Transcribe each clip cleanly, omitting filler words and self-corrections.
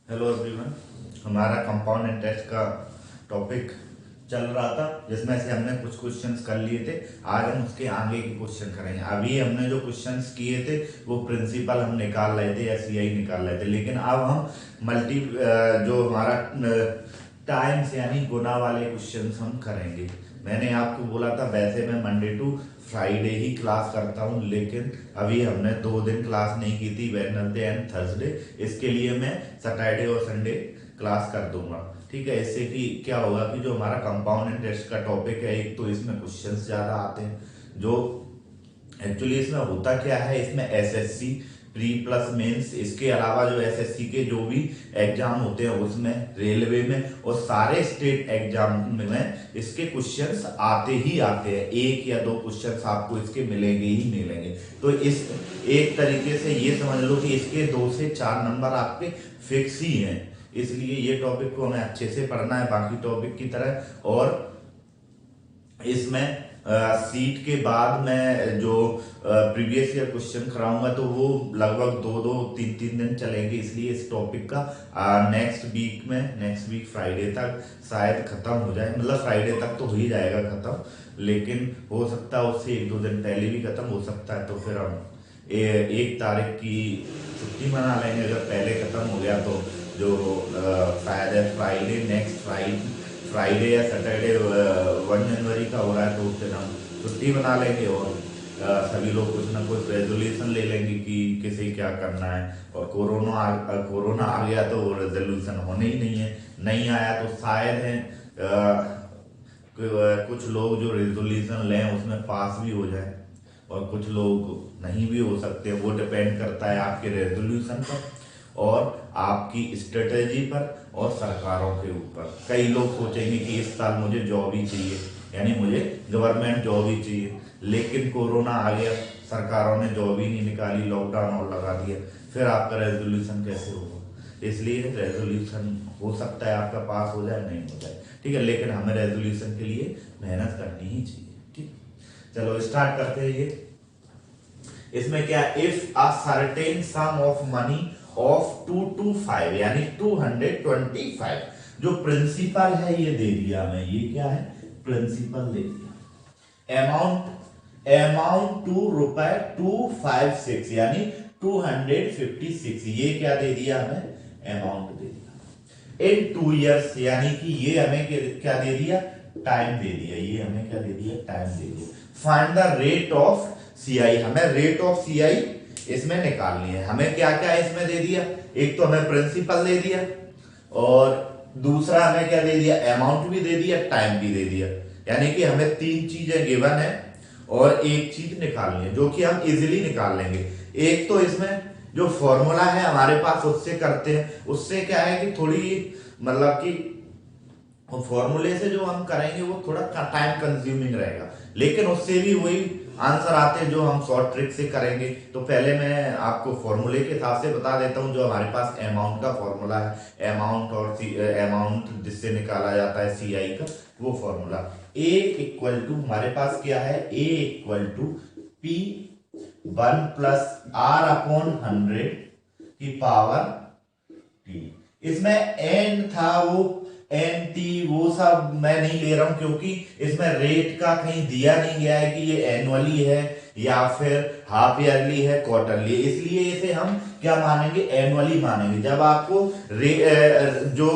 Hello everyone. हमारा compound interest का topic चल रहा था जिसमें से हमने कुछ क्वेश्चंस कर लिए थे। आज हम उसके आगे के क्वेश्चन करेंगे। अभी हमने जो क्वेश्चंस किए थे वो प्रिंसिपल हम निकाल रहे थे या सीआई निकाल रहे थे, लेकिन अब हम मल्टी जो हमारा टाइम्स यानी गुना वाले क्वेश्चंस हम करेंगे। मैंने आपको बोला था वैसे मैं मंडे टू फ्राइडे ही क्लास करता हूँ, लेकिन अभी हमने 2 दिन क्लास नहीं की थी, वेडनेसडे एंड थर्सडे। इसके लिए मैं सैटरडे और संडे क्लास कर दूंगा। ठीक है, इससे कि क्या होगा कि जो हमारा कंपाउंड इंटरेस्ट का टॉपिक है, एक तो इसमें क्वेश्चंस ज़्यादा आते हैं। जो एक्चुअली इसमें होता क्या है, इसमें एसएससी प्री प्लस मेंस, इसके अलावा जो एसएससी के जो भी एग्जाम होते हैं उसमें, रेलवे में और सारे स्टेट एग्जाम में इसके क्वेश्चंस आते ही आते हैं। एक या दो क्वेश्चंस आपको इसके मिलेंगे ही मिलेंगे। तो इस एक तरीके से ये समझ लो कि इसके 2 से 4 नंबर आपके फिक्स ही हैं। इसलिए ये टॉपिक को हमें अच्छे से पढ़ना है बाकी टॉपिक की तरह। और इसमें सीट के बाद मैं जो प्रीवियस ईयर क्वेश्चन कराऊंगा तो वो लगभग 2-2 3-3 दिन चलेंगे। इसलिए इस टॉपिक का नेक्स्ट वीक फ्राइडे तक शायद खत्म हो जाए। मतलब फ्राइडे तक तो हो ही जाएगा खत्म, लेकिन हो सकता है उससे 1-2 दिन पहले भी खत्म हो सकता है। तो फिर हम 1 तारीख की छुट्टी मना लेंगे अगर पहले खत्म हो गया तो। जो शायद है फ्राइडे, नेक्स्ट फ्राइडे या सैटरडे 1 जनवरी का हो रहा है, तो उस दिन हम छुट्टी बना लेंगे और सभी लोग कुछ ना कुछ रेजोल्यूशन ले लेंगे कि किसे क्या करना है। और कोरोना आ गया तो रेजोल्यूशन होने ही नहीं है। नहीं आया तो शायद है कुछ लोग जो रेजोल्यूशन लें उसमें पास भी हो जाए और कुछ लोग नहीं भी हो सकते। वो डिपेंड करता है आपके रेजोल्यूशन पर और आपकी स्ट्रेटेजी पर और सरकारों के ऊपर। कई लोग सोचेंगे कि इस साल मुझे जॉब ही चाहिए, यानी मुझे गवर्नमेंट जॉब ही चाहिए, लेकिन कोरोना आ गया, सरकारों ने जॉब ही नहीं निकाली, लॉकडाउन और लगा दिया, फिर आपका रेजोल्यूशन कैसे होगा। इसलिए रेजोल्यूशन हो सकता है आपका पास हो जाए, नहीं हो जाए, ठीक है, लेकिन हमें रेजोल्यूशन के लिए मेहनत करनी ही चाहिए। ठीक, चलो स्टार्ट करते हैं। ये इसमें क्या, if a certain some of money of 225 यानी 225, जो प्रिंसिपल है ये दे दिया हमें, ये क्या है, प्रिंसिपल दे दिया। अमाउंट टू रुपए 256 यानी 256, ये क्या दे दिया हमें, अमाउंट दे दिया इन 2 years, यानी कि ये हमें क्या दे दिया, टाइम दे दिया। ये हमें क्या दे दिया, टाइम दे दिया। Find the rate of CI, हमें रेट ऑफ सीआई इसमें निकालनी है। हमें क्या क्या इसमें दे दिया, एक तो हमें प्रिंसिपल दे दिया और दूसरा हमें क्या दे दिया, अमाउंट भी दे दिया, टाइम भी दे दिया। यानी कि हमें 3 चीजें गिवन है और एक चीज निकालनी है जो कि हम इजीली निकाल लेंगे। एक तो इसमें जो फॉर्मूला है हमारे पास उससे करते हैं, उससे क्या है कि थोड़ी मतलब कि फॉर्मूले से जो हम करेंगे वो थोड़ा टाइम कंज्यूमिंग रहेगा, लेकिन उससे भी वही आंसर आते हैं जो हम शॉर्ट ट्रिक से करेंगे। तो पहले मैं आपको फॉर्मूले के हिसाब से बता देता हूं। जो हमारे पास अमाउंट का फॉर्मूला है, अमाउंट जिससे निकाला जाता है सीआई का, वो फॉर्मूला ए इक्वल टू, हमारे पास क्या है, ए इक्वल टू पी 1 + r/100 की पावर टी। इसमें एन था, वो एन टी वो सब मैं नहीं ले रहा हूं, क्योंकि इसमें रेट का कहीं दिया नहीं गया है कि ये एनुअली है या फिर हाफ ईयरली है, क्वार्टरली। इसलिए इसे हम क्या मानेंगे, एनुअली मानेंगे। जब आपको जो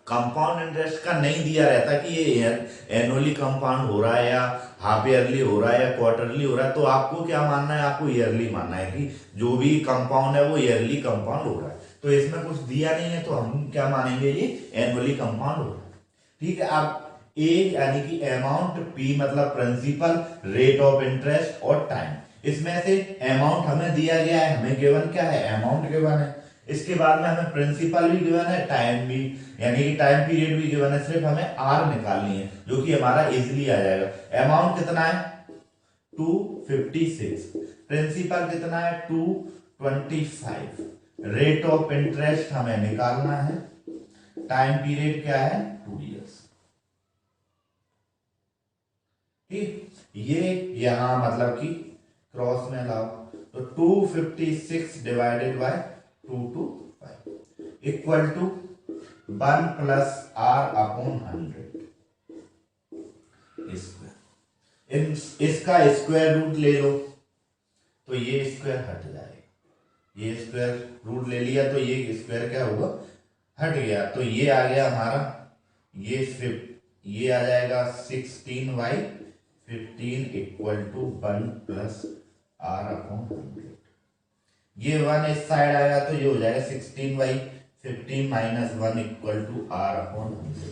कंपाउंड इंटरेस्ट का नहीं दिया रहता कि ये एनुअली कंपाउंड हो रहा है या हाफ ईयरली हो रहा है या क्वार्टरली हो रहा है, तो आपको क्या मानना है, आपको ईयरली मानना है कि जो भी कंपाउंड है वो ईयरली कंपाउंड हो रहा है। तो इसमें कुछ दिया नहीं है तो हम क्या मानेंगे, ये एनुअली कंपाउंड हो रहा है। ठीक है, अब ए यानी कि अमाउंट, पी मतलब प्रिंसिपल, रेट ऑफ इंटरेस्ट और टाइम। इसमें से अमाउंट हमें दिया गया है, हमें गिवन क्या है, अमाउंट गिवन है। इसके बाद में हमें प्रिंसिपल भी गिवन है, टाइम भी यानी कि टाइम पीरियड भी गिवन है। सिर्फ हमें आर निकालनी है जो कि हमारा इजिली आ जाएगा। अमाउंट कितना है 256, प्रिंसिपल कितना है 225, रेट ऑफ इंटरेस्ट हमें निकालना है, टाइम पीरियड क्या है 2 years। ठीक, ये यहां मतलब कि क्रॉस में लाओ तो 256 divided by 225, equal to 1 plus r upon 100 square. इसका स्क्वायर रूट ले लो तो ये स्क्वायर हट जाएगा, ये स्क्वायर रूट ले लिया तो ये स्क्वायर क्या होगा, हट गया। तो ये आ गया हमारा, ये आ जाएगा 16/15 equal to 1 plus r upon 100। ये 1 इस साइड आएगा तो ये हो जाएगा 16/15 minus 1 equal to r upon 100।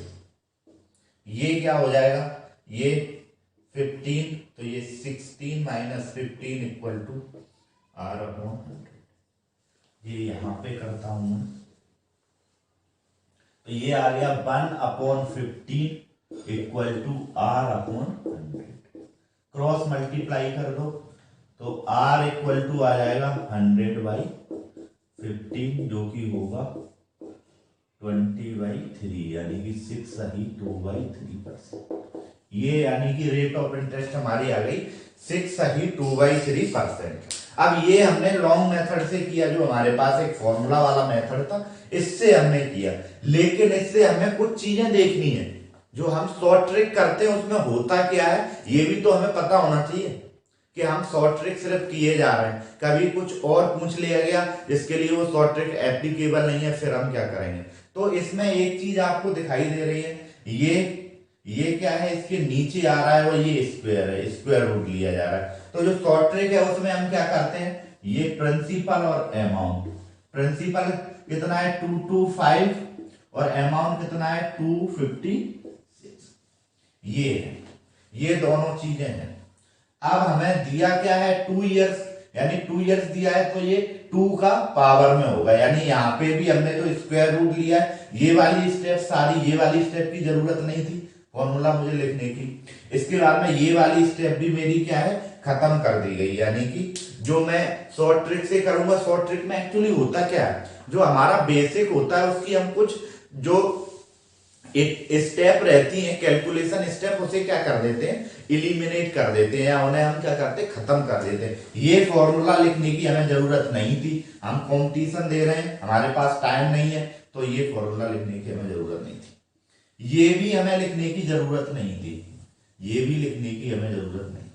ये क्या हो जाएगा, ये 15 तो ये 16 minus 15 equal to r upon 100। ये यहां पे करता हूं मैं, तो ये आ गया 1 upon 15 equal to r upon 100। Cross multiply कर दो तो r इक्वल टू आ जाएगा 100/15 जो कि होगा 20/3 यानी कि 6 सही 2/3%। ये यानी कि रेट ऑफ इंटरेस्ट हमारी आ गई 6 सही 2/3%। अब ये हमने लॉन्ग मेथड से किया, जो हमारे पास एक फॉर्मूला वाला मेथड था इससे हमने किया, लेकिन इससे हमें कुछ चीजें देखनी है। जो हम शॉर्ट ट्रिक करते हैं उसमें होता क्या है ये भी तो हमें पता होना चाहिए कि हम शॉर्ट ट्रिक सिर्फ किए जा रहे हैं, कभी कुछ और पूछ लिया गया जिसके लिए वो शॉर्ट ट्रिक एप्लीकेबल नहीं है, फिर हम क्या करेंगे। तो इसमें एक चीज आपको दिखाई दे रही है, ये क्या है, इसके नीचे आ रहा है और ये स्क्वायर है, स्क्वायर रूट लिया जा रहा है। तो जो शॉर्ट ट्रिक है उसमें हम क्या करते हैं, ये प्रिंसिपल और अमाउंट, प्रिंसिपल कितना है 225 और अमाउंट कितना है 256, ये है, ये दोनों चीजें हैं। अब हमें दिया क्या है 2 इयर्स, यानी 2 इयर्स दिया है तो ये 2 का पावर में होगा, यानी यहाँ पे भी हमने जो स्क्वायर रूट लिया है, ये वाली स्टेप सारी, ये वाली स्टेप की जरूरत नहीं थी फॉर्मूला मुझे लिखने की। इसके बाद में ये वाली स्टेप भी मेरी क्या है खत्म कर दी गई, यानी कि जो मैं शॉर्ट ट्रिक से करूंगा, शॉर्ट ट्रिक में एक्चुअली होता क्या है, जो हमारा बेसिक होता है उसकी हम कुछ जो एक स्टेप रहती है कैलकुलेशन स्टेप, उसे क्या कर देते हैं इलिमिनेट कर देते हैं, या उन्हें हम क्या करते हैं खत्म कर देते हैं। ये फॉर्मूला लिखने की हमें जरूरत नहीं थी, हम कंपटीशन दे रहे हैं, हमारे पास टाइम नहीं है, तो ये फॉर्मूला लिखने की हमें जरूरत नहीं थी। ये भी हमें लिखने की जरूरत नहीं थी, ये भी लिखने की हमें जरूरत नहीं थी,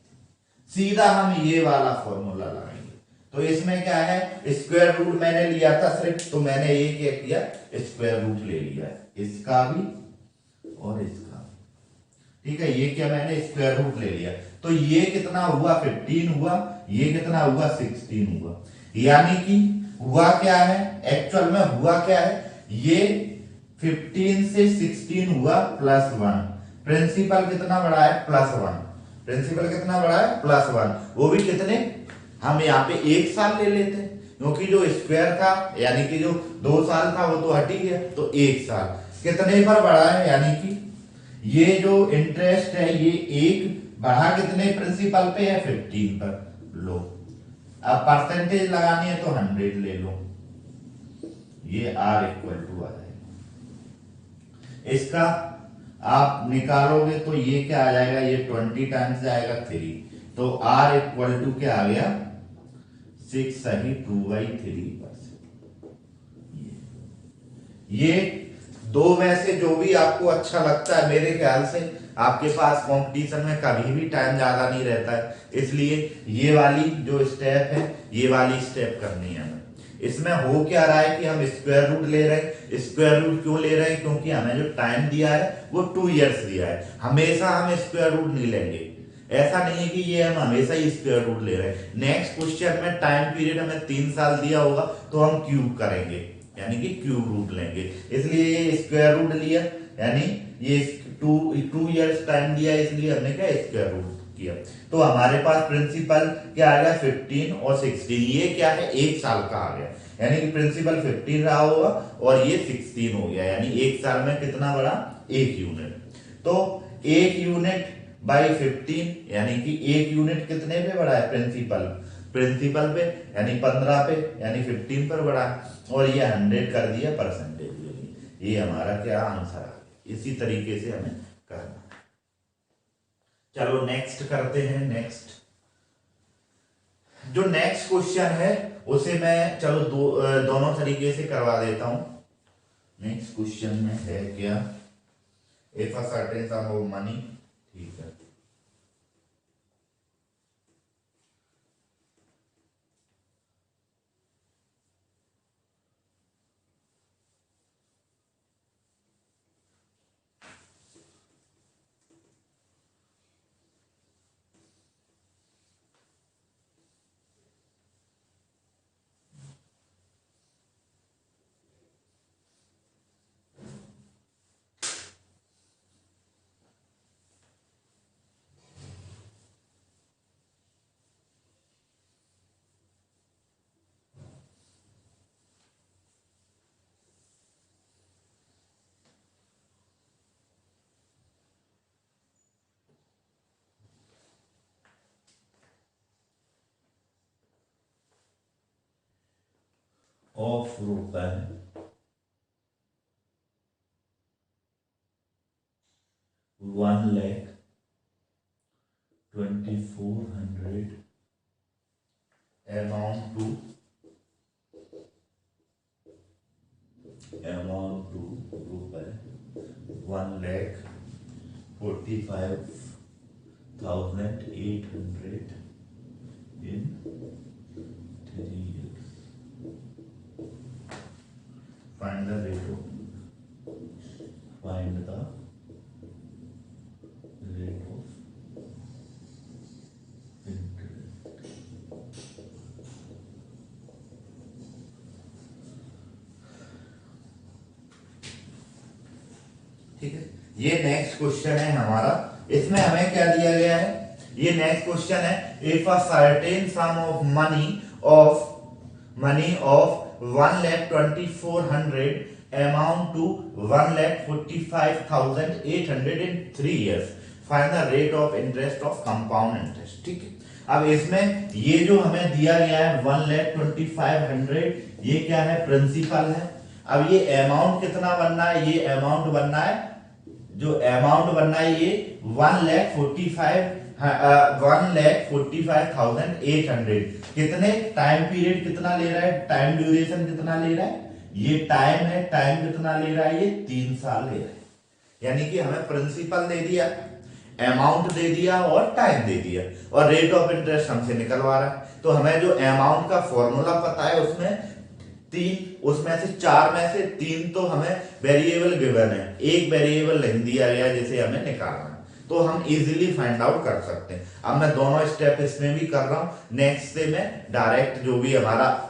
सीधा हम ये वाला फॉर्मूला लगाएंगे। तो इसमें क्या है स्क्वायर रूट मैंने लिया था सिर्फ, तो मैंने ये क्या किया स्क्वायर रूट ले लिया, इसका भी और इसका, ठीक है। ये क्या मैंने स्क्वायर रूट ले लिया, तो ये कितना हुआ 15 हुआ, ये कितना हुआ 16 हुआ, यानी कि हुआ क्या है एक्चुअल में, हुआ क्या है ये 15 से 16 हुआ +1, प्रिंसिपल कितना बड़ा है +1, प्रिंसिपल कितना बड़ा है +1, वो भी कितने, हम यहाँ पे 1 साल ले लेते हैं क्योंकि जो स्क्वायर था यानी कि जो 2 साल था वो तो हट ही गया, तो 1 साल कितने पर बढ़ा है, यानी कि ये जो इंटरेस्ट है ये 1 बढ़ा कितने प्रिंसिपल पे है 15 पर लो। अब परसेंटेज लगानी है तो 100 ले लो, ये r इक्वल टू आ जाएगा, इसका आप निकालोगे तो ये क्या आ जाएगा, ये 20 टाइम्स जाएगा 3, तो r इक्वल टू क्या आ गया 6 सही 2/3%। ये दो में से जो भी आपको अच्छा लगता है, मेरे ख्याल से आपके पास कंपटीशन में कभी भी टाइम ज्यादा नहीं रहता है, इसलिए ये वाली जो स्टेप है ये वाली स्टेप करनी है हमें। इसमें हो क्या रहा है कि हम स्क्वायर रूट ले रहे हैं, स्क्वायर रूट क्यों ले रहे हैं, क्योंकि हमें जो टाइम दिया है वो 2 इयर्स दिया है, हमेशा हम स्क्वायर रूट नहीं लेंगे, ऐसा नहीं है कि ये हम हमेशा ही स्क्वायर रूट ले रहे हैं। नेक्स्ट क्वेश्चन में टाइम पीरियड हमें 3 साल दिया होगा तो हम क्यूब करेंगे, यानी कि क्यूब रूट लेंगे, इसलिए ये स्क्वायर रूट लिया, यानी ये 2 इयर्स टाइम दिया, इसलिए हमने क्या स्क्वायर रूट किया। तो हमारे पास प्रिंसिपल क्या आ गया 15 और 16, ये क्या है 1 साल का आ गया, यानी कि प्रिंसिपल 15 रहा होगा और ये 16 हो गया, यानी 1 साल में कितना बढ़ा 1 यूनिट। तो 1 यूनिट बाई 15 यानी कि 1 यूनिट कितने पे बढ़ा है प्रिंसिपल पे, यानी 15 पे, यानी 15 पर बढ़ा, और ये 100 कर दिया परसेंटेज के लिए, ये हमारा क्या आंसर है। इसी तरीके से हमें करना है। चलो नेक्स्ट करते हैं। नेक्स्ट जो नेक्स्ट क्वेश्चन है उसे मैं चलो दोनों तरीके से करवा देता हूं। नेक्स्ट क्वेश्चन में है क्या, if a certain some of money, ठीक है, ऑफ रुपए 1,24,00,000 amount to रुपए 1,45,800 in 3 years. Find the rate of interest. ठीक है, ये नेक्स्ट क्वेश्चन है हमारा। इसमें हमें क्या दिया गया है, ये नेक्स्ट क्वेश्चन है, if a certain some of money of 1,24,00,000 amount to 1,45,800 in 3 years, find the rate of interest of compound interest। ठीक है, अब इसमें ये जो हमें दिया गया है 1,25,000, ये क्या है, प्रिंसिपल है। अब ये अमाउंट कितना बनना है, ये अमाउंट बनना है, जो अमाउंट बनना है ये 1,45,800। कितने टाइम पीरियड कितना ले रहा है, टाइम ड्यूरेशन कितना ले रहा है, ये टाइम है, टाइम कितना ले रहा है, ये 3 साल ले रहा है। यानी कि हमें प्रिंसिपल दे दिया, अमाउंट दे दिया और टाइम दे दिया, और रेट ऑफ इंटरेस्ट हमसे निकलवा रहा है। तो हमें जो अमाउंट का फॉर्मूला पता है, उसमें 3, उसमें से 4 में से 3 तो हमें वेरिएबल गिवन है, एक वेरिएबल नहीं दिया गया जिसे हमें निकालना है, तो हम इजीली फाइंड आउट कर सकते हैं। अब मैं दोनों स्टेप इसमें भी कर रहा हूं, नेक्स्ट से मैं डायरेक्ट जो भी हमारा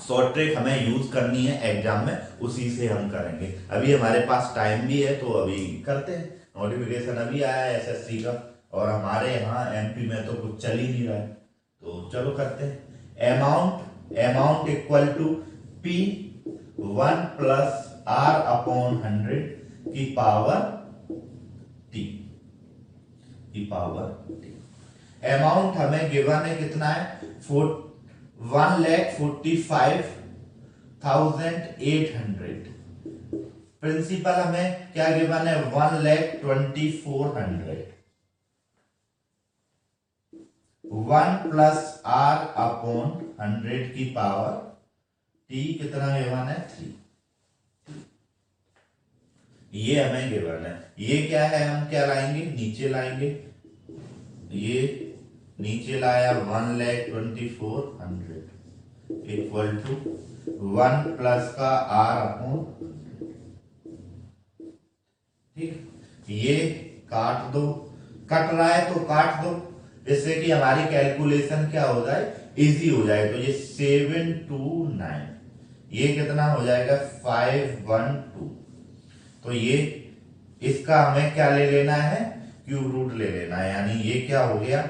शॉर्ट ट्रिक हमें यूज करनी है एग्जाम में, उसी से हम करेंगे। अभी हमारे पास टाइम भी है, तो अभी करते हैं। नोटिफिकेशन अभी आया है एसएससी का, और हमारे यहाँ एमपी में तो कुछ चल ही नहीं रहा है, तो चलो करते हैं। Amount equal to P1 plus R/100 की पावर T। अमाउंट हमें गिवन है, कितना है, 1,45,800। प्रिंसिपल हमें क्या गिवन है, 1,24,00,000। 1 प्लस R/100 की पावर T कितना गिवन है, 3। ये हमें गिवन है, ये क्या है, हम क्या लाएंगे, नीचे लाएंगे, ये नीचे लाया 1,24,00,000 इक्वल टू 1 प्लस का R/100। ठीक, ये काट दो, कट रहा है तो काट दो, इससे कि हमारी कैलकुलेशन क्या हो जाए, इजी हो जाए। तो ये 729, ये कितना हो जाएगा, 512। तो ये इसका हमें क्या ले लेना है, क्यूब रूट ले लेना है, यानी ये क्या हो गया,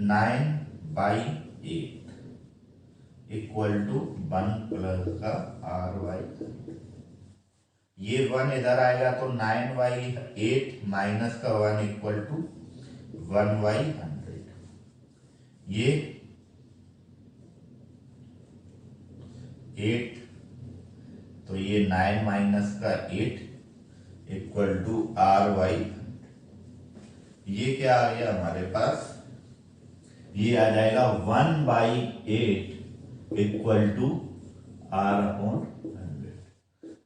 9/8 इक्वल टू 1 प्लस का R/100। ये 1 इधर आएगा तो 9/8 माइनस का 1 इक्वल टू 1/100। ये 8, तो ये 9 माइनस का 8 इक्वल टू R/100। ये क्या आ गया हमारे पास, ये आ जाएगा 1/8 equal to R/100।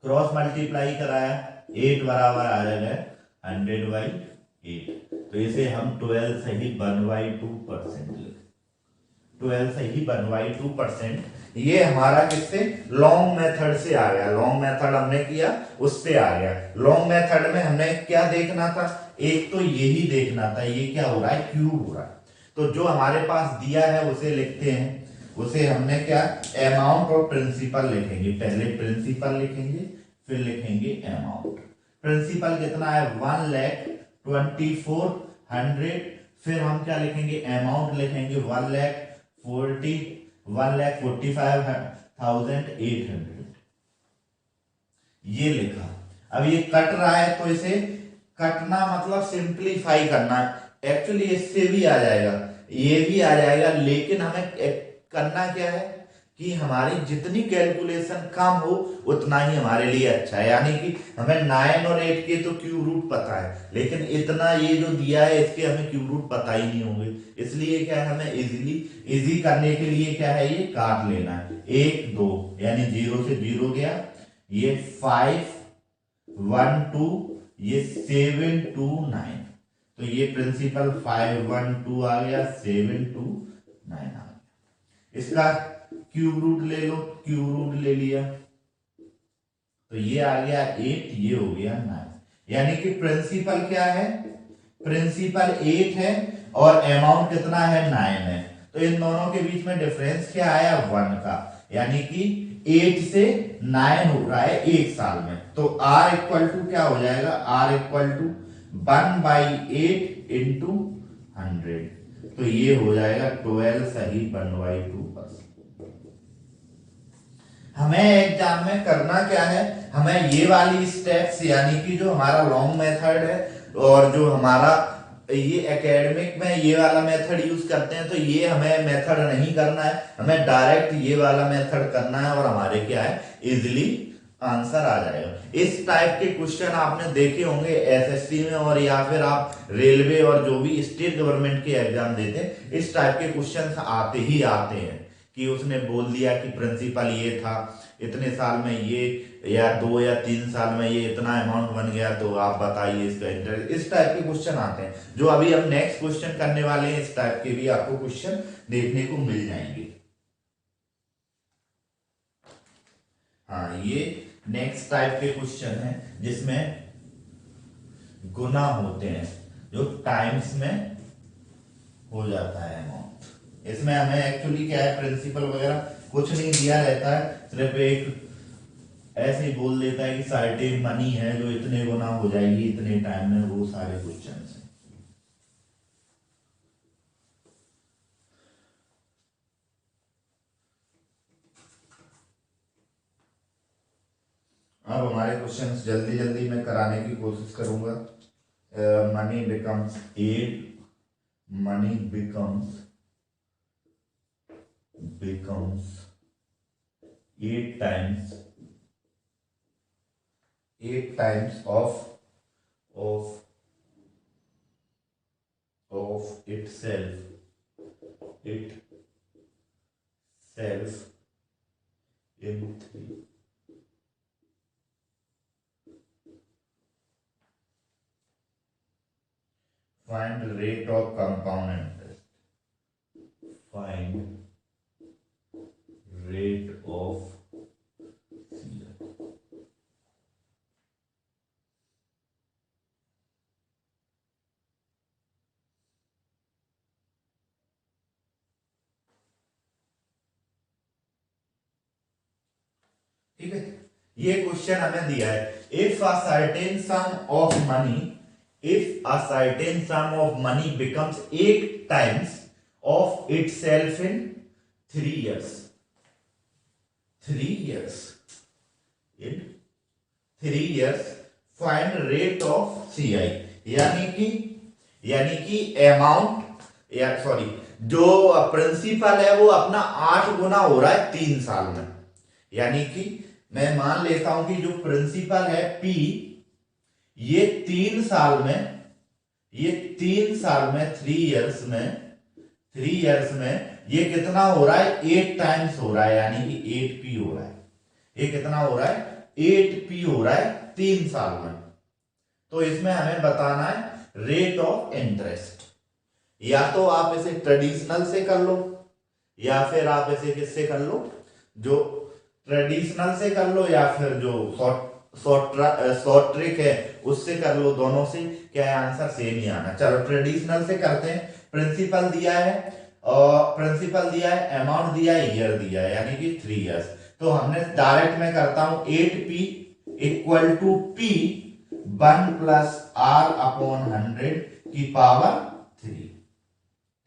Cross multiply कराया, 8 बराबर आ जाएगा 100/8। तो इसे हम 12 से ही 1/2% लिखें, 12 से ही 1/2%। ये हमारा किससे, लॉन्ग मेथड से आ गया। लॉन्ग मेथड हमने किया उससे आ गया। लॉन्ग मेथड में हमने क्या देखना था, एक तो यही देखना था ये क्या हो रहा है, क्यूब हो रहा है। तो जो हमारे पास दिया है उसे लिखते हैं, उसे हमने क्या, अमाउंट और प्रिंसिपल लिखेंगे। पहले प्रिंसिपल लिखेंगे फिर लिखेंगे अमाउंट। प्रिंसिपल कितना है 1,24,100। फिर हम क्या लिखेंगे, अमाउंट लिखेंगे 1,45,800। ये लिखा। अब ये कट रहा है तो इसे कटना मतलब सिंप्लीफाई करना। एक्चुअली इससे भी आ जाएगा, ये भी आ जाएगा, लेकिन हमें करना क्या है कि हमारी जितनी कैलकुलेशन कम हो उतना ही हमारे लिए अच्छा है। यानी कि हमें 9 और 8 के तो क्यूब रूट पता है, लेकिन इतना ये जो दिया है इसके हमें क्यूब रूट पता ही नहीं होंगे। इसलिए क्या है, हमें इजी करने के लिए क्या है, ये काट लेना है। 1 2 यानी 0 से 0 गया, ये 5 1 2, ये 7 2 9। तो ये प्रिंसिपल 5 1 2 आ गया, 7 2 9 आ गया। इसका क्यूब रूट ले लो, क्यूब रूट ले लिया तो ये आ गया 8, ये हो गया 9। यानी कि प्रिंसिपल क्या है, प्रिंसिपल 8 है और अमाउंट कितना है 9 है। तो इन दोनों के बीच में डिफरेंस क्या आया 1 का, यानी कि 8 से 9 हो रहा है 1 साल में। तो R इक्वल टू क्या हो जाएगा, R इक्वल टू 1/8 इंटू 100। तो ये हो जाएगा 12 सही 1/2%। हमें एग्जाम में करना क्या है, हमें ये वाली स्टेप्स यानी कि जो हमारा लॉन्ग मेथड है और जो हमारा ये एकेडमिक में ये वाला मेथड यूज करते हैं, तो ये हमें मेथड नहीं करना है, हमें डायरेक्ट ये वाला मेथड करना है और हमारे क्या है इजिली आंसर आ जाएगा। इस टाइप के क्वेश्चन आपने देखे होंगे एसएससी में, और या फिर आप रेलवे और जो भी स्टेट गवर्नमेंट के एग्जाम देते हैं, इस टाइप के क्वेश्चन आते ही आते हैं कि उसने बोल दिया कि प्रिंसिपल ये था, इतने साल में ये, या 2 या 3 साल में ये इतना अमाउंट बन गया, तो आप बताइए इसका इंटरेस्ट। इस टाइप के क्वेश्चन आते हैं। जो अभी हम नेक्स्ट क्वेश्चन करने वाले हैं, इस टाइप के भी आपको क्वेश्चन देखने को मिल जाएंगे। हाँ, ये नेक्स्ट टाइप के क्वेश्चन है जिसमें गुना होते हैं, जो टाइम्स में हो जाता है अमाउंट। इसमें हमें एक्चुअली क्या है, प्रिंसिपल वगैरह कुछ नहीं दिया रहता है, सिर्फ एक ऐसे ही बोल देता है कि सर्टेन मनी है जो इतने गुना हो जाएगी इतने टाइम में। वो सारे क्वेश्चन हैं। अब हमारे क्वेश्चंस जल्दी जल्दी मैं कराने की कोशिश करूंगा। Money becomes 8, money becomes 8 times, 8 times of itself in 3. Find rate of compound interest. Find rate of CI. ठीक है, ये क्वेश्चन हमें दिया है। If a certain some of money, if a certain sum of money becomes 8 times of itself in 3 years, 3 years, in 3 years, find rate of CI। यानी कि amount, या sorry, जो प्रिंसिपल है वो अपना 8 गुना हो रहा है 3 साल में। यानी कि मैं मान लेता हूं कि जो प्रिंसिपल है P, ये 3 साल में, ये 3 साल में 3 इयर्स में ये कितना हो रहा है 8 टाइम्स हो रहा है, यानी कि 8P हो रहा है। ये कितना हो रहा है 8p हो रहा है 3 साल में। तो इसमें हमें बताना है रेट ऑफ इंटरेस्ट। या तो आप इसे ट्रेडिशनल से कर लो, या फिर आप इसे किससे कर लो, जो ट्रेडिशनल से कर लो, या फिर जो शॉर्ट ट्रिक है उससे कर लो। दोनों से क्या है, आंसर सेम ही आना। चलो ट्रेडिशनल से करते हैं। प्रिंसिपल दिया है, और प्रिंसिपल दिया है, अमाउंट दिया है, ईयर दिया है, यानी कि 3 इयर्स। तो हमने डायरेक्ट में करता हूं 8p equal to p 1 plus r upon 100 की पावर 3।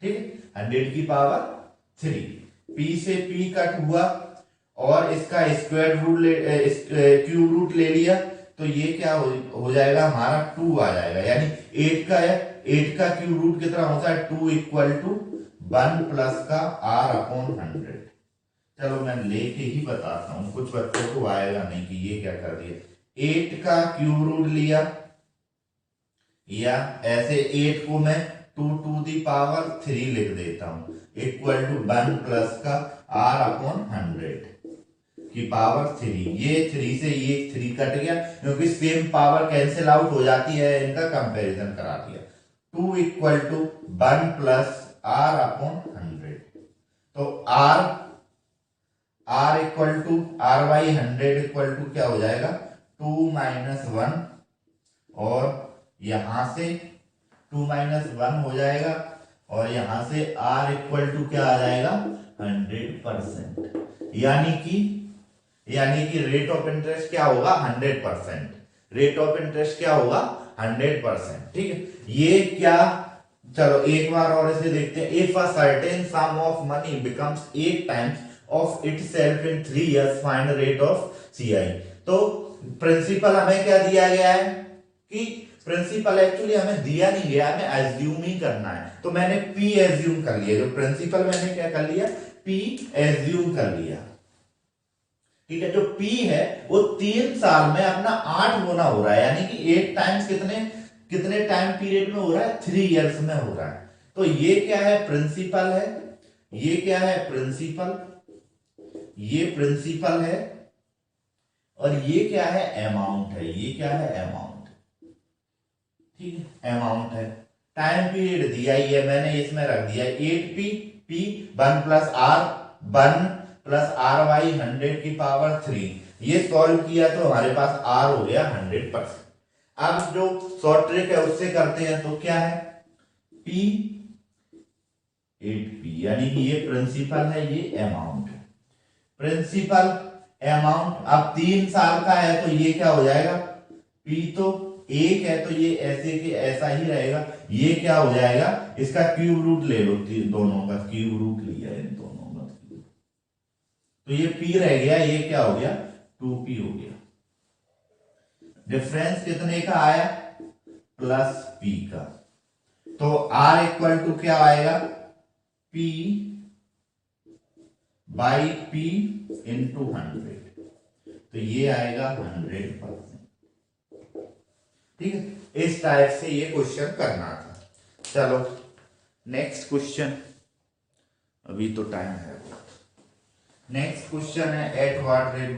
ठीक है, 100 की पावर 3। p से p कट हुआ और इसका स्क्वायर रूट क्यूब रूट ले लिया, तो ये क्या हो जाएगा हमारा 2 आ जाएगा। यानी 8 का है, 8 का क्यूब रूट कितना होता है 2 इक्वल टू 1 प्लस का r अपॉन 100। चलो मैं लेके ही बताता हूं, कुछ बच्चों को आएगा नहीं कि ये क्या कर दिया। 8 का क्यूब रूट लिया, या ऐसे 8 को मैं 2 टू दी पावर 3 लिख देता हूं, इक्वल टू 1 प्लस का r अपॉन 100 की पावर 3। ये 3 से ये 3 कट गया, क्योंकि सेम पावर कैंसिल आउट हो जाती है, इनका कंपैरिजन करा दिया। 2 equal to 1 plus r upon 100। तो r equal to r by 100 equal to क्या हो जाएगा 2 माइनस 1, और यहां से 2 माइनस 1 हो जाएगा, और यहां से r इक्वल टू क्या आ जाएगा 100%। यानी कि रेट ऑफ इंटरेस्ट क्या होगा 100%। रेट ऑफ इंटरेस्ट क्या होगा 100%। ठीक है, ये क्या, चलो एक बार और इसे देखते हैं। If a certain some of money becomes 8 times of itself in 3 years, find rate of CI। तो प्रिंसिपल हमें क्या दिया गया है कि प्रिंसिपल एक्चुअली हमें दिया नहीं गया, हमें एज्यूम ही करना है। तो मैंने P एज्यूम कर लिया, जो प्रिंसिपल मैंने क्या कर लिया P एज्यूम कर लिया। ठीक है, जो P है वो 3 साल में अपना 8 गुना हो रहा है, यानी कि 8 टाइम्स कितने टाइम पीरियड में हो रहा है 3 इयर्स में हो रहा है। तो ये क्या है प्रिंसिपल है, ये क्या है प्रिंसिपल, ये प्रिंसिपल है, और ये क्या है अमाउंट है, ये क्या है अमाउंट। ठीक है, अमाउंट है। टाइम पीरियड दिया ही है, मैंने इसमें रख दिया 8p p 1 plus r 1 plus r by 100 की पावर 3। ये सॉल्व किया तो हमारे पास r हो गया 100%। अब जो शॉर्ट ट्रिक है उससे करते हैं, तो क्या है p 8p, यानी कि ये प्रिंसिपल है, ये अमाउंट है। प्रिंसिपल अमाउंट अब 3 साल का है, तो ये क्या हो जाएगा p तो 1 है, तो ये ऐसे के ऐसा ही रहेगा। ये क्या हो जाएगा, इसका क्यूब रूट ले लो, दोनों का क्यूब रूट लिया इन दोनों का, तो ये p रह गया, ये क्या हो गया 2p हो गया। डिफरेंस कितने का आया प्लस p का। तो r इक्वल टू क्या आएगा p बाई p इंटू 100, तो ये आएगा 100%। ठीक है, इस टाइप से ये क्वेश्चन करना था। चलो नेक्स्ट क्वेश्चन, अभी तो टाइम है। नेक्स्ट क्वेश्चन है at what rate,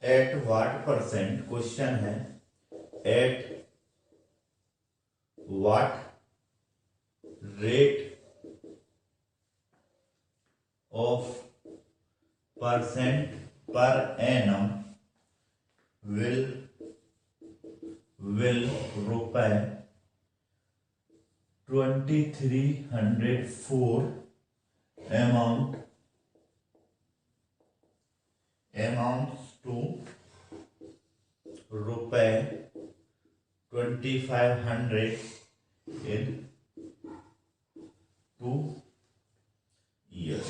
at what percent question है, at what rate of percent per annum will रुपए 2304 amounts to रुपए 2500 in 2 years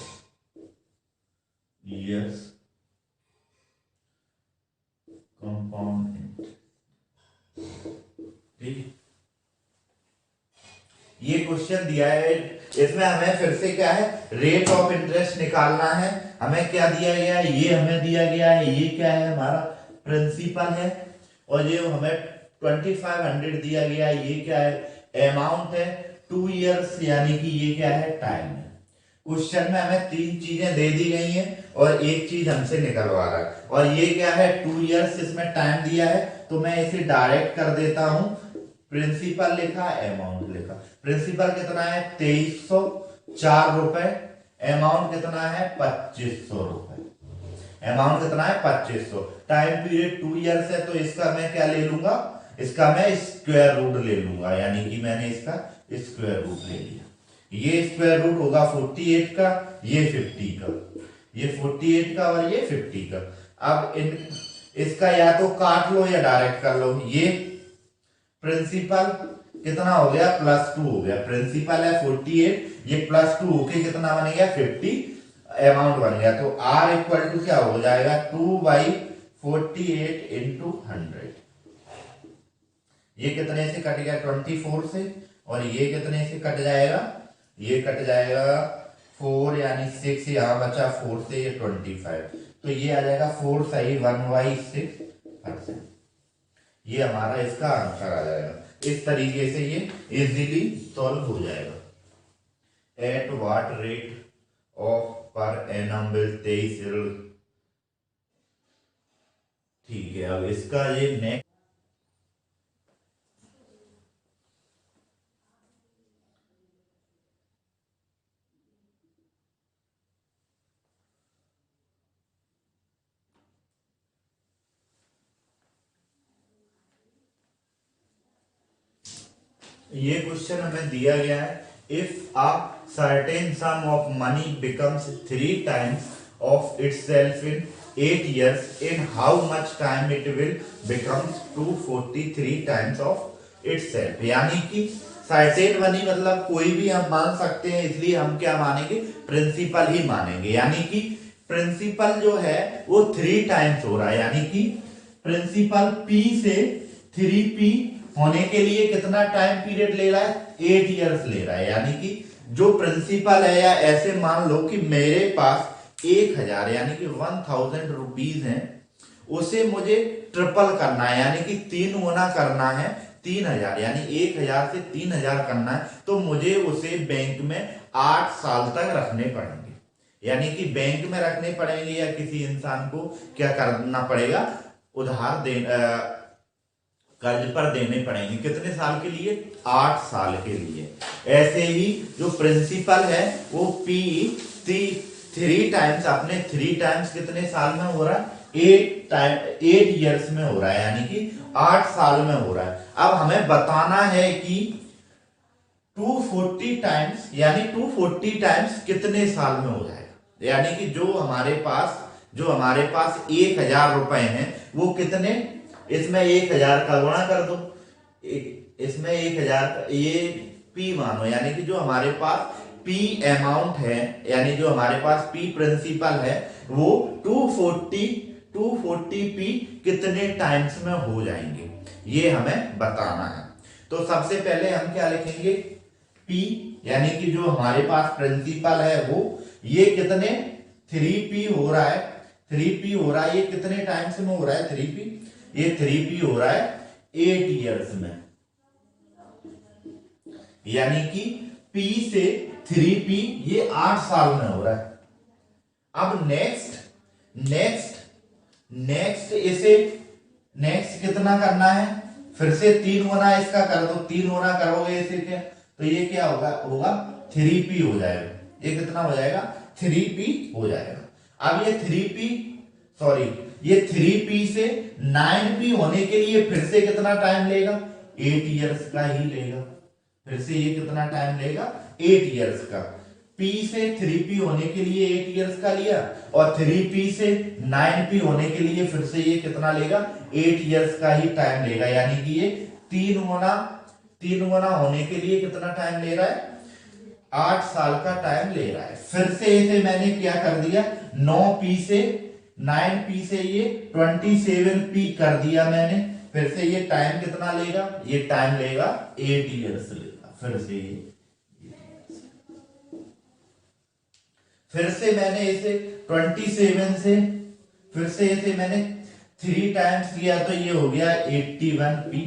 क्वेश्चन दिया है, इसमें हमें फिर से क्या है, रेट ऑफ इंटरेस्ट निकालना है। हमें क्या दिया गया है, ये हमें दिया गया है, ये क्या है हमारा प्रिंसिपल है, और ये हमें 2500 दिया गया है, ये क्या है अमाउंट है 2 इयर्स, यानी कि ये क्या है टाइम है। क्वेश्चन में हमें 3 चीजें दे दी गई हैं और एक चीज हमसे निकलवा रहा है, और ये क्या है 2 इयर्स इसमें टाइम दिया है, तो मैं इसे डायरेक्ट कर देता हूं। प्रिंसिपल लिखा, अमाउंट लिखा। प्रिंसिपल कितना है 2304 रुपए, अमाउंट कितना है 2500 रुपए। अमाउंट कितना है 2500, टाइम पीरियड 2 इयर्स है, तो इसका मैं क्या ले लूंगा, इसका मैं स्क्वायर रूट ले लूंगा, यानी कि मैंने इसका स्क्वायर रूट ले लिया। ये स्क्वायर रूट होगा 48 का, ये 50 का, ये 48 का और ये 50 का। अब इसका या तो काट लो या डायरेक्ट कर लो। ये प्रिंसिपल कितना हो गया +2 हो गया, प्रिंसिपल है 48, ये +2 होके कितना बन गया 50, अमाउंट बन गया। तो R इक्वल टू क्या हो जाएगा 2/48 × 100। ये कितने से कट गया 24 से, और ये कितने से कट जाएगा, ये कट जाएगा 4 यानी 6, यहां बचा 4 से ये 25, तो ये आ जाएगा 4 सही 1/6%। ये हमारा इसका आंसर आ जाएगा। इस तरीके से ये इजीली सॉल्व हो जाएगा। एट व्हाट रेट ऑफ पर एनम विल 23, ठीक है। अब इसका ये नेक्स्ट, ये क्वेश्चन हमें दिया गया है, if a certain some of money becomes 3 times of itself in 8 years, in how much time it will becomes 243 times of itself। यानी कि सर्टेन मनी मतलब कोई भी हम मान सकते हैं, इसलिए हम क्या मानेंगे प्रिंसिपल ही मानेंगे। यानी कि प्रिंसिपल जो है वो 3 टाइम्स हो रहा है, यानी कि प्रिंसिपल P से 3P होने के लिए कितना टाइम पीरियड ले रहा है 8 इयर्स ले रहा है। यानी कि जो प्रिंसिपल है, या ऐसे मान लो कि मेरे पास 1000 यानी कि 1000 रुपीज है, उसे मुझे ट्रिपल करना है, यानी कि 3 गुना करना है 3000, यानी 1000 से 3000 करना है, तो मुझे उसे बैंक में 8 साल तक रखने पड़ेंगे। यानी कि बैंक में रखने पड़ेंगे, या किसी इंसान को क्या करना पड़ेगा, उधार दे कर्ज पर देने पड़ेंगे। कितने साल के लिए 8 साल के लिए। ऐसे ही जो प्रिंसिपल है वो P 3 टाइम्स, अपने 3 टाइम्स कितने साल में हो रहा है 8 इयर्स में हो रहा है, यानी कि 8 साल में हो रहा है। अब हमें बताना है कि 240 टाइम्स, यानी 240 टाइम्स कितने साल में हो जाएगा। यानी कि जो हमारे पास 1000 रुपए हैं, वो कितने, इसमें 1000 का गुणा कर दो, इसमें 1000 ये P मानो, यानी कि जो हमारे पास P अमाउंट है, यानी जो हमारे पास P प्रिंसिपल है, वो 240 P कितने टाइम्स में हो जाएंगे, ये हमें बताना है। तो सबसे पहले हम क्या लिखेंगे P, यानी कि जो हमारे पास प्रिंसिपल है वो ये कितने 3P हो रहा है, 3P हो रहा है, ये कितने टाइम्स में हो रहा है 3P, ये 3P हो रहा है 8 इयर्स में, यानी कि P से 3P ये 8 साल में हो रहा है। अब नेक्स्ट कितना करना है, फिर से 3 गुना इसका कर दो, 3 गुना करोगे इसे क्या, तो ये क्या होगा 3P हो जाएगा। ये कितना हो जाएगा 3P हो जाएगा। अब ये 3P से 9P होने के लिए फिर से कितना टाइम लेगा 8 इयर्स का ही लेगा। फिर से ये कितना टाइम लेगा 8 इयर्स का। P से 3P होने के लिए 8 इयर्स का लिया, और 3P से 9P होने के लिए फिर से ये कितना लेगा 8 इयर्स का ही टाइम लेगा। यानी कि ये 3 गुना होने के लिए कितना टाइम ले रहा है 8 साल का टाइम ले रहा है। फिर से इसे मैंने क्या कर दिया 9P से ये 27P कर दिया मैंने। फिर से ये टाइम कितना लेगा, ये टाइम लेगा 8 इयर्स लेगा। फिर से ये फिर से मैंने इसे 27 से फिर से इसे मैंने 3 टाइम्स किया तो ये हो गया 81p।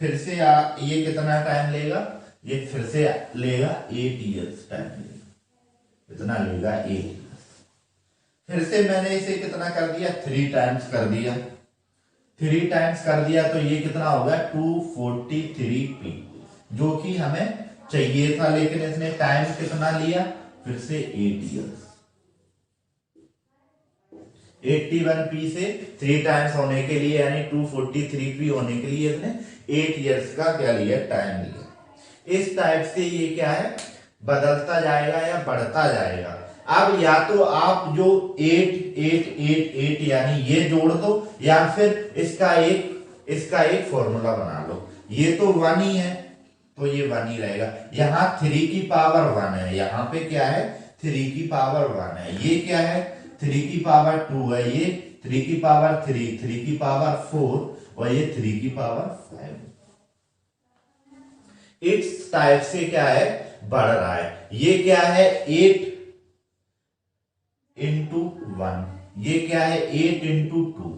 फिर से ये कितना टाइम लेगा, ये फिर से लेगा 8 ईयर्स टाइम लेगा, इतना लेगा 8 ईयर्स। फिर से मैंने इसे कितना कर दिया, 3 टाइम्स कर दिया, 3 टाइम्स कर दिया तो ये कितना होगा 243p, जो कि हमें चाहिए था, लेकिन इसने टाइम कितना लिया, फिर से 8 ईयर्स। 81p से 3 टाइम्स होने के लिए यानी 243p होने के लिए इसने 8 ईयर्स का क्या लिया, टाइम लिया। इस टाइप से ये क्या है, बदलता जाएगा या बढ़ता जाएगा। अब या तो आप जो 8 8 8 8 यानी ये जोड़ दो, या फिर इसका एक फॉर्मूला बना लो। ये तो 1 ही है तो ये 1 ही रहेगा। यहाँ 3 की पावर 1 है, यहाँ पे क्या है 3 की पावर 1 है, ये क्या है 3 की पावर 2 है, ये 3 की पावर 3, 3 की पावर 4 और ये 3 की पावर 5। इस टाइप से क्या है, बढ़ रहा है। ये क्या है 8 इंटू 1, ये क्या है 8 इंटू 2,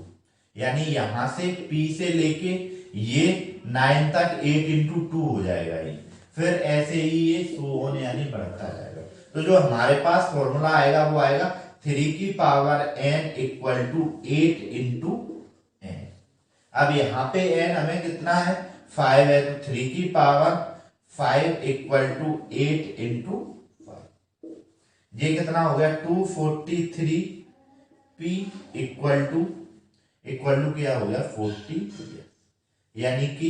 यानी यहां से P से लेके ये 9 तक 8 इंटू 2 हो जाएगा ये। फिर ऐसे ही ये सो ऑन यानी बढ़ता जाएगा। तो जो हमारे पास फॉर्मूला आएगा वो आएगा 3 की power n equal to 8 into n। अब यहाँ पे n हमें कितना है 5 है, तो 3 की पावर 5 इक्वल टू 8 इंटू 5, ये कितना हो गया 243p इक्वल टू क्या हो गया 40, यानी कि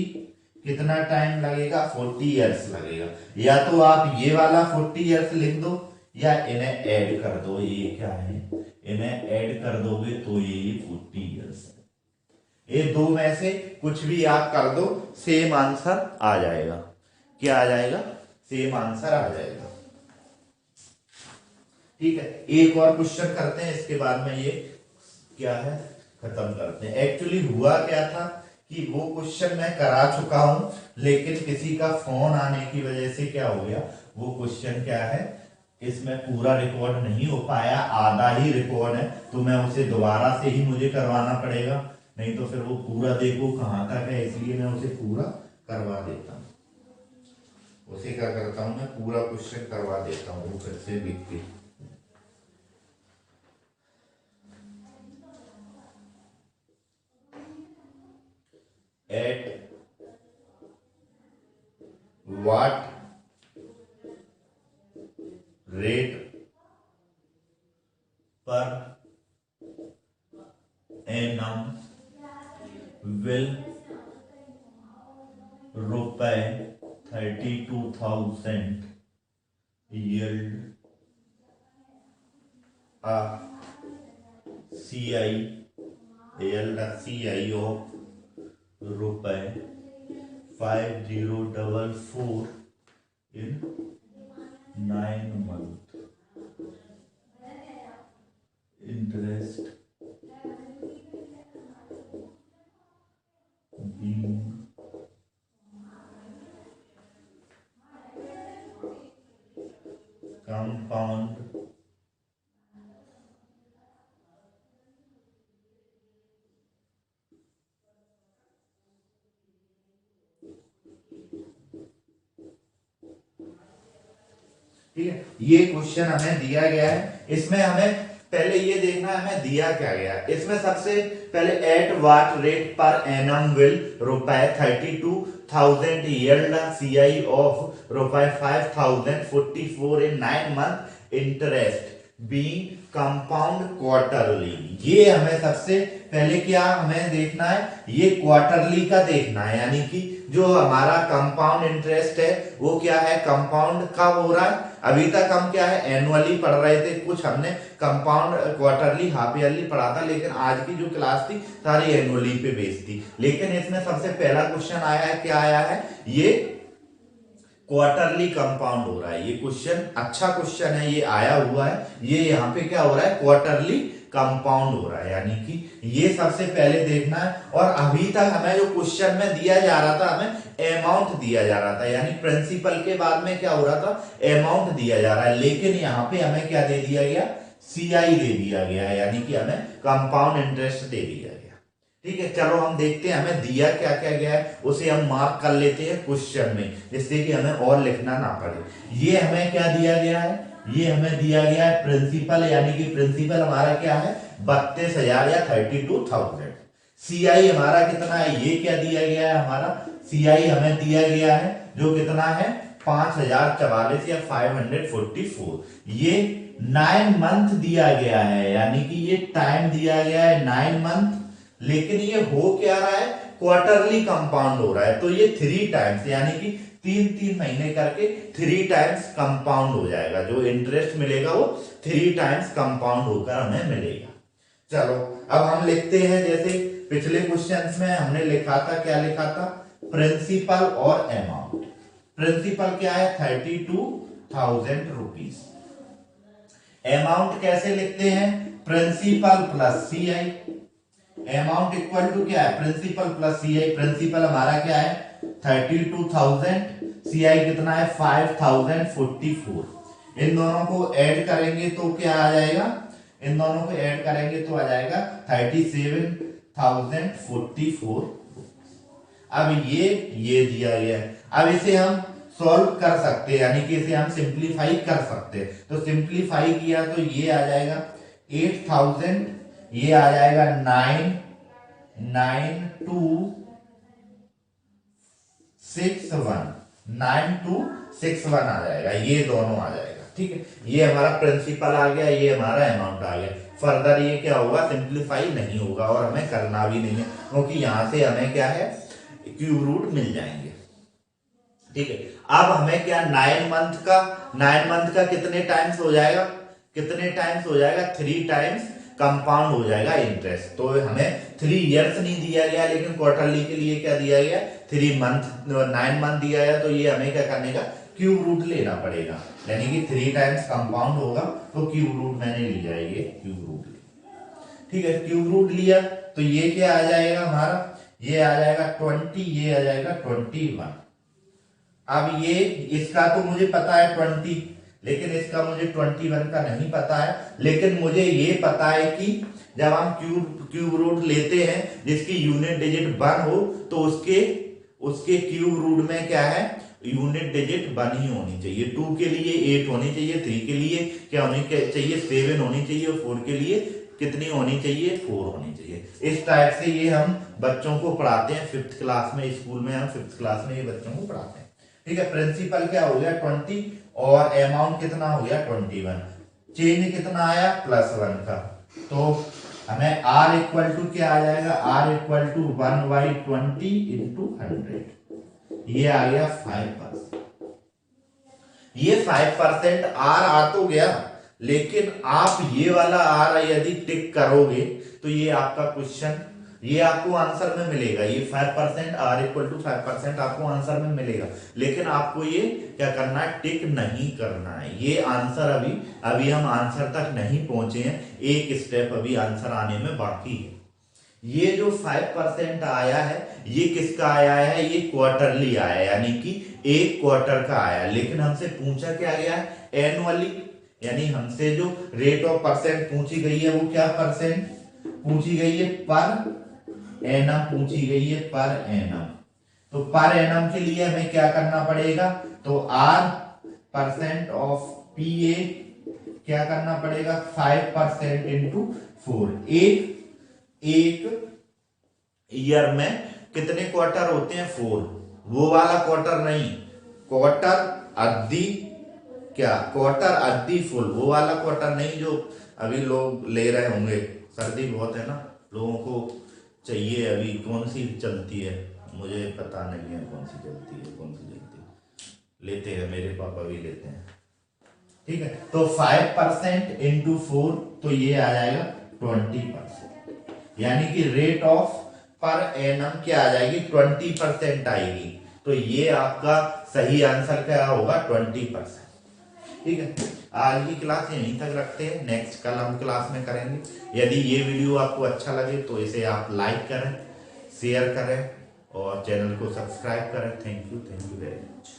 कितना टाइम लगेगा 40 इयर्स लगेगा। या तो आप ये वाला 40 इयर्स लिख दो या इन्हें ऐड कर दो, ये क्या है इन्हें ऐड कर दोगे तो ये 40 इयर्स है। ये दो में से कुछ भी आप कर दो, सेम आंसर आ जाएगा। क्या आ जाएगा, सेम आंसर आ जाएगा। ठीक है, एक और क्वेश्चन करते हैं, इसके बाद में ये क्या है खत्म करते हैं। एक्चुअली हुआ क्या था कि वो क्वेश्चन मैं करा चुका हूं, लेकिन किसी का फोन आने की वजह से क्या हो गया, वो क्वेश्चन क्या है इसमें पूरा रिकॉर्ड नहीं हो पाया, आधा ही रिकॉर्ड है, तो मैं उसे दोबारा से ही मुझे करवाना पड़ेगा, नहीं तो फिर वो पूरा देखो कहां तक है, इसलिए मैं उसे पूरा करवा देता हूँ। उसे क्या करता हूं मैं पूरा क्वेश्चन करवा देता हूँ, वो फिर से लिख के। At what rate per annum will रुपए 32,000 yield a CI of रुपए 5044 in 9 months, interest being compound ठीक है। ये क्वेश्चन हमें दिया गया है, इसमें हमें पहले ये देखना है हमें दिया क्या गया है। इसमें सबसे पहले एट व्हाट रेट पर एनम विल रुपए 32,000 yield CI ऑफ रुपए 5,044 in 9 month interest being compound quarterly. ये हमें सबसे पहले क्या हमें देखना है, ये क्वार्टरली का देखना है, यानी कि जो हमारा कंपाउंड इंटरेस्ट है वो क्या है कंपाउंड कब हो रहा है। अभी तक हम क्या है एनुअली पढ़ रहे थे, कुछ हमने कंपाउंड क्वार्टरली हाफ ईयरली पढ़ा था, लेकिन आज की जो क्लास थी सारी एनुअली पे बेस्ड थी। लेकिन इसमें सबसे पहला क्वेश्चन आया है, क्या आया है, ये क्वार्टरली कंपाउंड हो रहा है। ये क्वेश्चन अच्छा क्वेश्चन है, ये आया हुआ है। ये यहाँ पे क्या हो रहा है, क्वार्टरली कंपाउंड हो रहा है, यानी कि ये सबसे पहले देखना है। और अभी तक हमें जो क्वेश्चन में दिया जा रहा था, हमें अमाउंट दिया जा रहा था, यानी प्रिंसिपल के बाद में क्या हो रहा था, अमाउंट दिया जा रहा है। लेकिन यहाँ पे हमें क्या दे दिया गया, सीआई दे दिया गया है, यानी कि हमें कंपाउंड इंटरेस्ट दे दिया गया। ठीक है, चलो हम देखते हैं हमें दिया क्या क्या गया है, उसे हम मार्क कर लेते हैं क्वेश्चन में, जिससे कि हमें और लिखना ना पड़े। ये हमें क्या दिया गया है, ये हमें दिया गया है प्रिंसिपल, यानी कि प्रिंसिपल हमारा क्या है 32,000 या 32,000। सीआई हमारा कितना है, ये क्या दिया गया है, हमारा सीआई हमें दिया गया है जो कितना है 5,044 या 544। ये 9 मंथ दिया गया है, यानी कि ये टाइम दिया गया है 9 मंथ। लेकिन ये हो क्या रहा है, क्वार्टरली कंपाउंड हो रहा है, तो ये 3 टाइम्स, यानी कि 3-3 महीने करके 3 टाइम्स कंपाउंड हो जाएगा। जो इंटरेस्ट मिलेगा वो 3 टाइम्स कंपाउंड होकर हमें मिलेगा। चलो अब हम लिखते हैं, जैसे पिछले क्वेश्चंस में हमने लिखा था, क्या लिखा था, प्रिंसिपल और अमाउंट। प्रिंसिपल क्या है 32,000 रुपीज। अमाउंट कैसे लिखते हैं, principal plus CI. Amount equal to क्या है, प्रिंसिपल प्लस सीआई। प्रिंसिपल हमारा क्या है 32,000, सीआई कितना है 5,044। इन दोनों को ऐड करेंगे तो क्या आ जाएगा, इन दोनों को ऐड करेंगे तो आ जाएगा 37,044। अब ये दिया गया है। अब इसे हम सॉल्व कर सकते हैं, यानी कि इसे हम सिंप्लीफाई कर सकते हैं। तो सिंप्लीफाई किया तो ये आ जाएगा 8,000, ये आ जाएगा 9261 आ जाएगा, ये दोनों आ जाएगा। ठीक है, ये हमारा प्रिंसिपल आ गया, ये हमारा अमाउंट आ गया। फर्दर ये क्या होगा, सिंप्लीफाई नहीं होगा और हमें करना भी नहीं है, क्योंकि यहां से हमें क्या है क्यूब रूट मिल जाएंगे। ठीक है, अब हमें क्या 9 मंथ का कितने टाइम्स हो जाएगा, कितने टाइम्स हो जाएगा 3 टाइम्स कंपाउंड हो जाएगा इंटरेस्ट। तो हमें 3 इयर्स नहीं दिया गया, लेकिन क्वार्टरली के लिए क्या दिया गया 9 मंथ दिया गया। तो ये हमें क्या करने का, क्यूब रूट लेना पड़ेगा, यानी कि 3 टाइम्स कंपाउंड होगा तो क्यूब रूट मैंने लिया, ये क्यूब रूट लिया। ठीक है, क्यूब रूट लिया तो ये क्या आ जाएगा हमारा, ये आ जाएगा 20, ये आ जाएगा 21। अब ये इसका तो मुझे पता है 20, लेकिन इसका मुझे 21 का नहीं पता है। लेकिन मुझे ये पता है कि जब हम क्यूब रूट लेते हैं जिसकी यूनिट डिजिट 1 हो, तो उसके क्यूब रूट में क्या है, यूनिट डिजिट 1 ही होनी चाहिए। 2 के लिए 8 होनी चाहिए, 3 के लिए क्या होनी चाहिए 7 होनी चाहिए, और 4 के लिए कितनी होनी चाहिए 4 होनी चाहिए। इस टाइप से ये हम बच्चों को पढ़ाते हैं 5th क्लास में, स्कूल में हम 5th क्लास में ये बच्चों को पढ़ाते हैं। ठीक है, प्रिंसिपल क्या हो गया 20 और अमाउंट कितना हो गया 21। चेंज कितना आया +1 का, तो हमें R इक्वल टू क्या आ जाएगा, R इक्वल टू 1/20 इंटू 100, ये आ गया 5%। ये 5% R आ तो गया, लेकिन आप ये वाला R यदि टिक करोगे तो ये आपका क्वेश्चन, ये आपको आंसर में मिलेगा। ये 5% R इक्वल टू 5% आपको आंसर में मिलेगा, लेकिन आपको ये क्या करना है, टिक नहीं करना है। ये आंसर अभी हम आंसर तक नहीं पहुंचे हैं, एक स्टेप अभी आंसर आने में बाकी है। ये जो 5% आया है ये किसका आया है, ये क्वार्टरली आया, यानी कि एक क्वार्टर का आया। लेकिन हमसे पूछा क्या गया है एनुअली, यानी हमसे जो रेट ऑफ परसेंट पूछी गई है वो क्या परसेंट पूछी गई है, पर एनम पूछी गई है, पर एनम। तो पर एनम के लिए हमें क्या करना पड़ेगा, तो R% ऑफ PA क्या करना पड़ेगा 5% इंटू 4। एक ईयर में कितने क्वार्टर होते हैं 4, वो वाला क्वार्टर नहीं, क्वार्टर अद्दी फुल, वो वाला क्वार्टर नहीं जो अभी लोग ले रहे होंगे। सर्दी बहुत है ना, लोगों को चाहिए। अभी कौन सी चलती है मुझे पता नहीं है, कौन सी चलती है, कौन सी चलती है, लेते हैं मेरे पापा भी लेते हैं। ठीक है, तो 5% इंटू 4, तो ये आ जाएगा 20%, यानी कि रेट ऑफ पर एनम क्या आ जाएगी 20% आएगी। तो ये आपका सही आंसर क्या होगा, 20%। ठीक है, आज की क्लास यहीं तक रखते हैं, नेक्स्ट कल हम क्लास में करेंगे। यदि ये वीडियो आपको अच्छा लगे तो इसे आप लाइक करें, शेयर करें और चैनल को सब्सक्राइब करें। Thank you very much.